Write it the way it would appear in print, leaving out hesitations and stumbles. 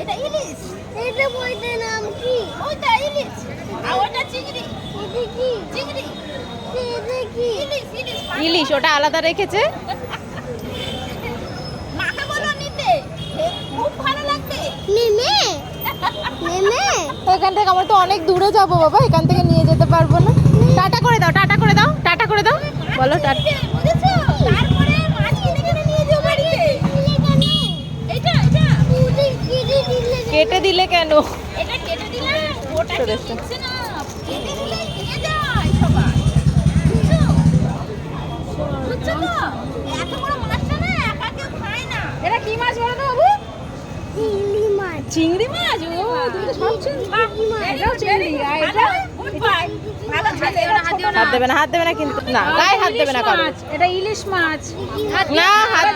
এটা ইলিশ। এটা বইটার নাম কি? ওইটা ইলিশ। আর ওটা চিংড়ি। এটা কি? চিংড়ি। এটা কি? ইলিশ, ইলিশ। ইলিশ ওটা আলাদা রেখেছে। মাকে বলো নিতে। খুব ভালো লাগবে। নেমে? নেমে? এখান থেকে আমরা তো অনেক দূরে যাব বাবা, এখান থেকে নিয়ে যেতে পারবো না। টাটা করে দাও, টাটা করে দাও, টাটা করে দাও, বলো টাটা। বুঝেছো? তারপরে মাছ কিনে কিনে নিয়ে যাও বাড়িতে। এটা এটা কেটে দিলে কেন? এটা কেটে দিলে ওটা চলে কেউ এসো। নিচ্ছে না। কেটে দিলে নিয়ে যায় সবাই। বুঝছো? বুঝছো তো? এত বড় মাছটা না একা কেউ খায় না। এটা কি মাছ বলো তো বাবু? চিংড়ি মাছ। চিংড়ি মাছ। ও তুমি তো সব চিংড়ি। এটাও চিংড়ি, আর এটা গুড বাই। ভালো ছেলে। হাত দেবে না, হাত দেবে না কিন্তু, না গায়ে হাত দেবে না কারো। এটা ইলিশ মাছ। না হাত